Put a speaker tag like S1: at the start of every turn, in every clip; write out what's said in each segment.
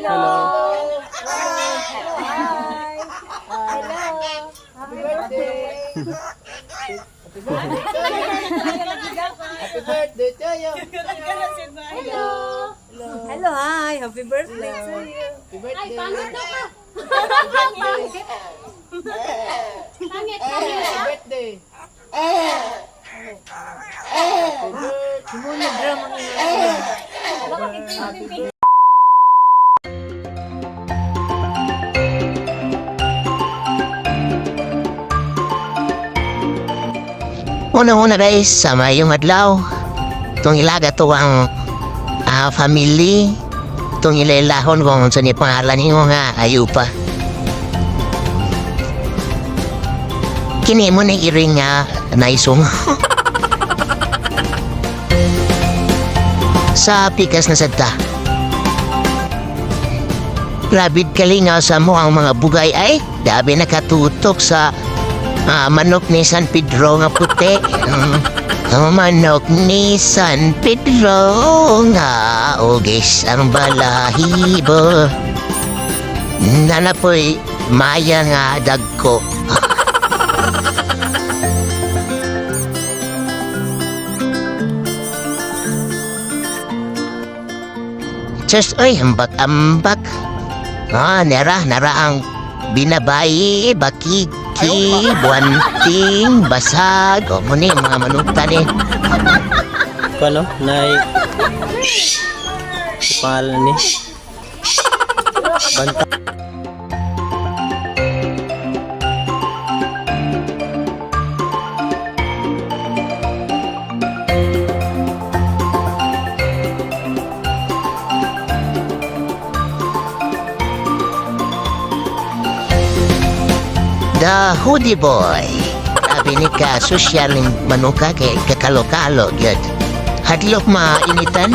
S1: Hello.
S2: Hi. Happy birthday.
S1: Happy birthday to you.
S2: Hello, hi. Happy birthday to you.
S1: Happy birthday. Happy birthday.
S2: Sumuno drama ngayon.
S3: Una-una guys, sa mayong adlaw, itong ilaga to ang family, itong ilailahon kung sa niya pangalan niyo nga ayupa. Kini mo na iring nga naisong. Sa pikas na sadta. Labid kalingaw sa mo ang mga bugay ay dabi nakatutok sa manok ni San Pedro nga puti. Manok ni San Pedro nga ugis ang balahibo. Nanapoy maya nga dagko. Just oy ambak. Nara ang binabayi, bakiki, buwanting, basag, o muna yung mga manukta ni.
S4: Ano? Nay... Pangalan ni? Banta.
S3: The Hoodie Boy. Sabi ni ka, social yung manuka kay kakalo-kalo. Yun. Hadlok mainitan.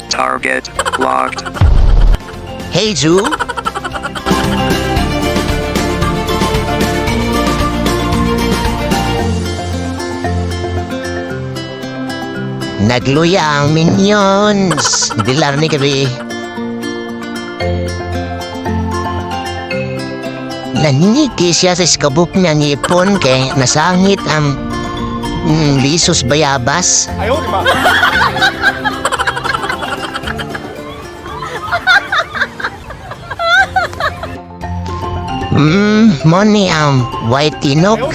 S5: Target locked.
S3: Hey, Zoo. Nagluya ang minions. Dilar ni kabi. Naniniki siya sa skabuk niya ng ipon kay nasangit ang lisos bayabas.
S1: Ayaw, di ba?
S3: Moni ang white tinok.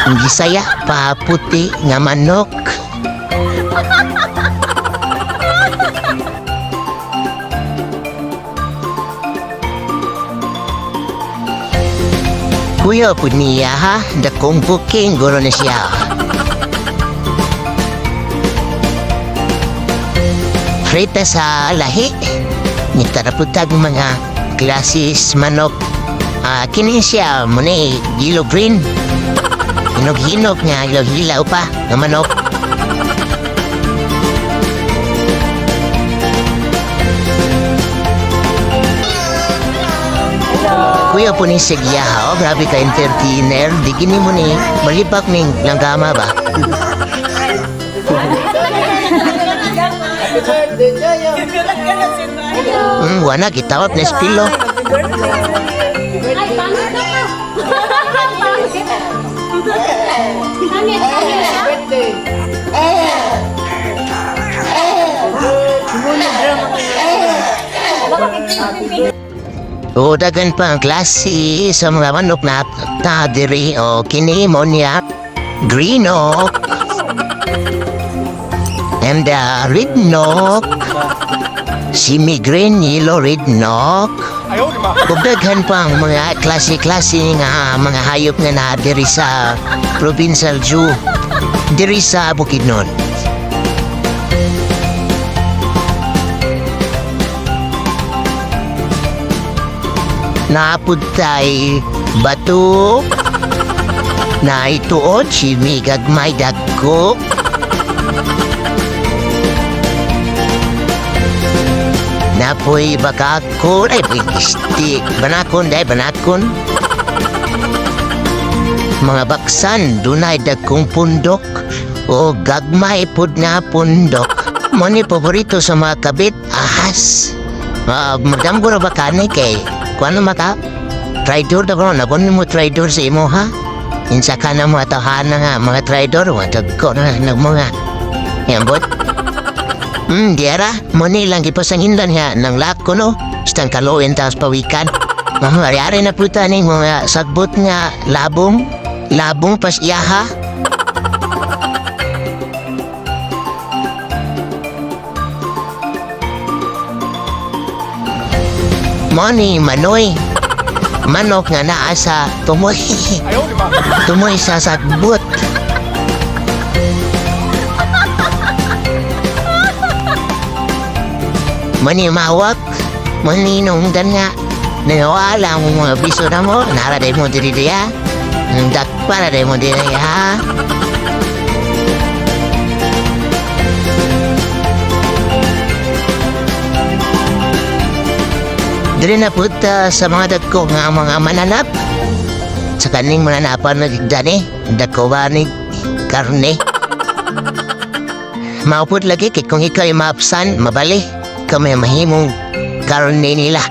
S3: Hindi saya pa puti nga manok. Kuya po niya ha, dakong booking guro na siya. Frita sa lahi, nitaraputag mga klasis manok. Kini siya muna yellow green. Hinog-hinog nga hilaw-hilaw pa ng manok. Kuya po ni Segya, grabe ka entertainer. Di gini mo ni malipak ning langgama ba?
S1: Happy birthday to you.
S3: Wana, gitawap na espilo.
S1: Happy birthday.
S2: Sumuno drama ngayon.
S3: O dagan pa ang klase sa mga manok na tadiri o kini mo niya green oak and red knock, semi-green yellow red knock.
S1: Ayaw, di ba?
S3: Daghan pa ang mga klase-klase nga mga hayop nga na diri sa Provincial Zoo diri sa Bukidnon. Naapod tay bato na ituod si Migagmay Dagko napoy bakakon, ay isti, banakon, day banakon. Mga baksan, dunay dagkong pundok, o gagmay pud nga pundok. Moni paborito sa mga kabit, ahas. Madam ko na ba kanay kay, kung ano maka? Traidor na ko, nabon mo traidor sa imo ha? Insa ka na mga tahana nga, mga traidor, matag ko na mga. Yan bot? Diara, moni lang kipasangindan nga, ng lako no? Stang kaluin taas pawikan. Mamayari na po taning mga sagbot nga labong pas iyaha. Moni, manoy. Manok nga naa sa tumoy.
S1: Ayaw, di ba?
S3: Tumoy sa sagbot. Mani mawak. Mani nungdan nga. Nawala mo mga biso na mo. Naraday mo diri diya. Dakpa na day mo diri ha. Dili na puta sa mga dagko nga mga mananap. Sa kaning mananapan na dani, dagko ba ni karne. Maupod lagi kit kung ikaw ay maapsan, mabali. Kami mahimong karne nila.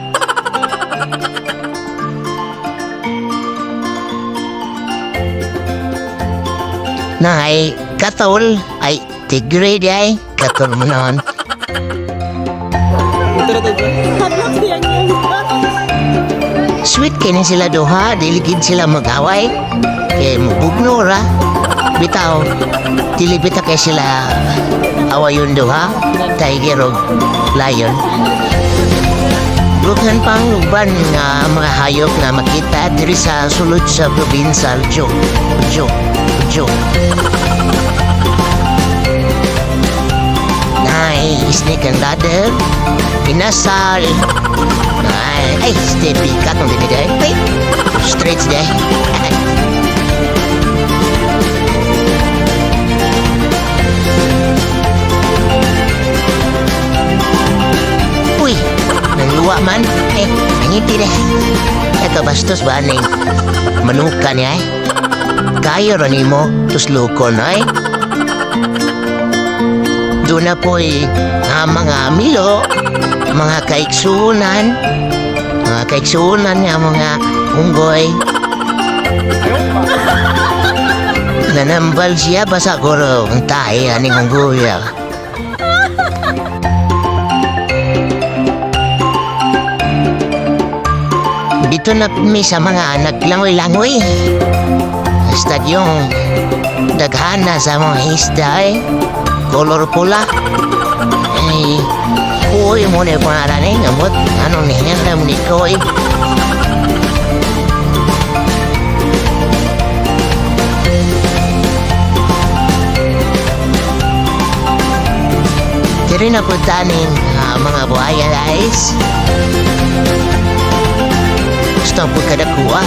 S3: Na ay katol, ay tigre di ay katol mo noon. Sweet kini sila duha, diligid sila mag-away. Kaya mabugno ra. Bitaw, tilibita kay sila awayon duha, tiger o lion. Lugan pang luban nga mga hayop na makita diri sa sulod sa probinsya, Jo. Nay, snake and ladder, inasal. Ay, steppy cut ng dinigay. Ay, straight day. Uy, nangluwa man. Nangiti na. Ito bastos ba ning manuka niya eh? Kayo ron mo, tuslukon ay. Doon na po'y mga milo, mga kaiksunan nga mga unggoy. Nanambal siya basa guro ang tae aning unggoy. Dito na mi sa mga naglangoy-langoy. Basta yung daghana sa mga isda eh. Kolor pula. Ay, uy mo na yung pangalan eh. Ngamot, anong nihinam ni Koy. Diri na po taning mga buhaya guys. Gusto po kadakuha.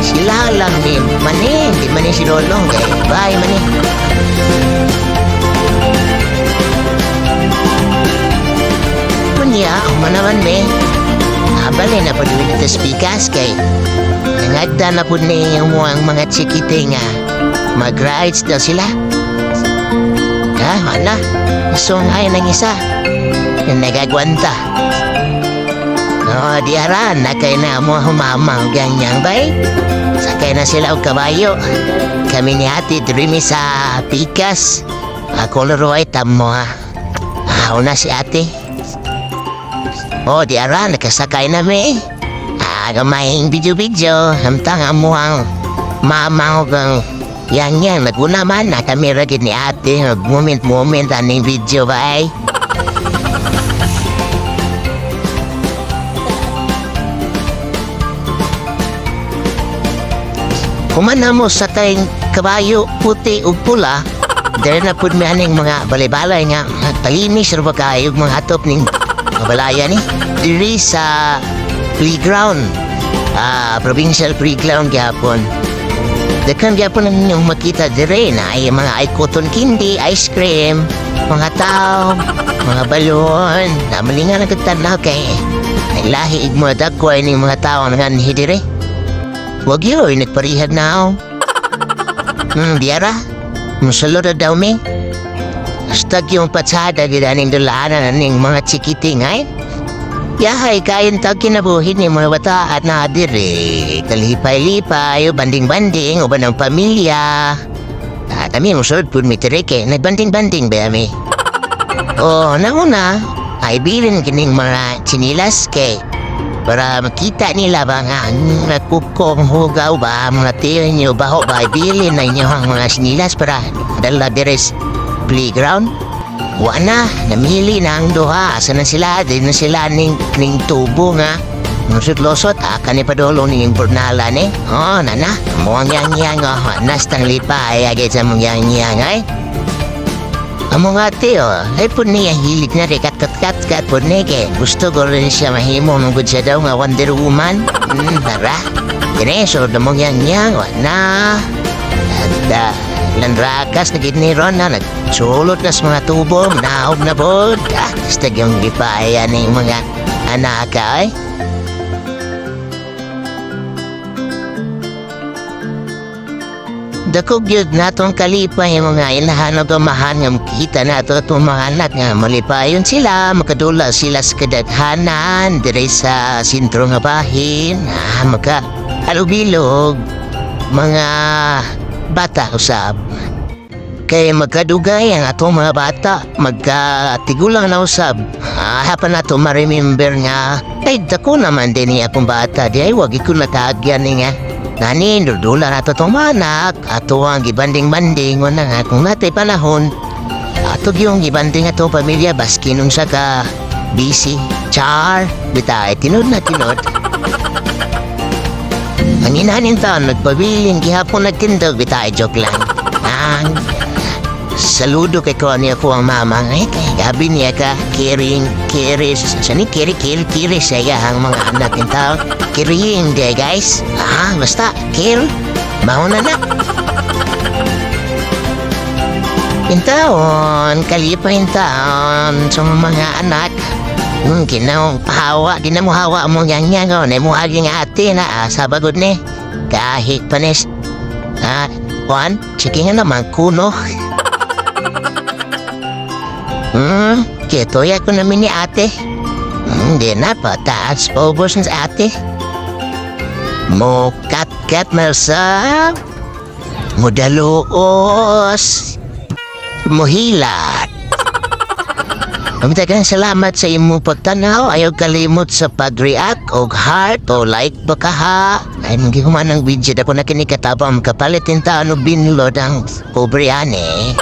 S3: Sila lang din. Mani, di mani si Lolong. Bye mani. Kunya, umanaman me. Abali na po duwid ito speakers kay nangagda na po niya yung mga tsikite nga mag-rides daw sila. Wala. So ay nang isa nagagwanta. Diaran na kayo na mo humamaw ganyang bay. Sakay na sila og kabayo. Kami ni ate drimi sa pikas. Ako laro ay tamo ha. Una si ate. Diaran nakasakay na me. Gamaying video-video. Hamtang amuang mamaw kang yang naguna man na kami ragid ni ate. Moment aning video ba ay. Kumana mo sa tayong kabayo, puti o pula, dahil na po may aning mga balay-balay nga, tahimis rin ba kayo mga hatop ng balaya ni? Diri sa playground, provincial playground gyapon. Dakan gyapon ang inyong makita diri na ay mga ay cotton candy, ice cream, mga tao, mga balon, namalingan ang katanaw kay naglahi mo dagway ni mga tao nga hidire. Wag yun, nagparihag na ako. Diara, musulod daw mi. Hastag yung patsada gidaning dulanan ng mga chikiting ay. Yahay kain tag kinabuhin ni mga bata at nadire. Kalipay-lipay, o banding-banding, o ba ng pamilya. At kami musulod po mi tireke, nagbanding-banding ba mi. O, nauna, ay bilin kining mga chinilas kay para makita nila ba nga nagkukong hugaw ba mga tira nyo ba ho ba bilin na inyo ang mga sinilas para dala deres playground. Wana, namili na ang duha. Asa na sila? Di na sila ning tubo nga. Nusot-losot, aka ni padolo ning burnala ni. Oh, nana, muang yang-yang oh. Nastang lipay, agad sa mong yang-yang ay. Amo nga ate oh, ay po niya hilig na rin kat-kat-kat po niya. Gusto ko rin siya mahimo nung good siya daw nga Wonder Woman. Tara, gineso na mong yang-yang, wana. At lanrakas na giniron na nagsulot na sa mga tubo, naog na po. Stag yung lipayan ng mga anak ay. Dakog yun natong kalipay mga ilahanog amahan nga makita nato itong mga anak nga malipayon sila, makadula sila sa kadaghanan, dire sa sintro nga bahin, maka alubilog, mga bata usab. Kay magkadugay ang atong mga bata, magkatigulang na usab. Hapan nato ma-remember nga, ay dako naman din niya akong bata, di ay wag ko natagyan nga. Nani, dudula na ito itong manak. Ato ang gibanding-banding. Wala nga kung natay panahon. Ato yung gibanding atong pamilya. Baski nung siya ka busy. Char. Bitay, tinod na tinod. Ang inanin taon, nagpabiling. Gihapon nagtindog. Bitay, joke lang. Ang saludo kay ko niya ko ang mama. Ay, kay gabi niya ka. Kiris. Sani kiri saya ang mga anak ng tao. Kiring day guys. Basta, kir. Mauna na. Pintaon, kalipay taon sa mga anak. Kinamuhawa, kinamuhawa mo yang mo aging ate na sa bagod ni. Kahit panis. Juan, checking nga naman kuno. Kitoya ko namin ni ate. Hindi na pa, taas paubos sa ate. Mo kat-kat mersa. Mo daluos. Mo hilat. Magdagang salamat sa imong pagtanaw. Ayaw kalimot sa pag-react o heart o like baka ha. Ay hindi ko man ang video. Dako na kinikatabang kapalit yung taano binlod ang pobre ane.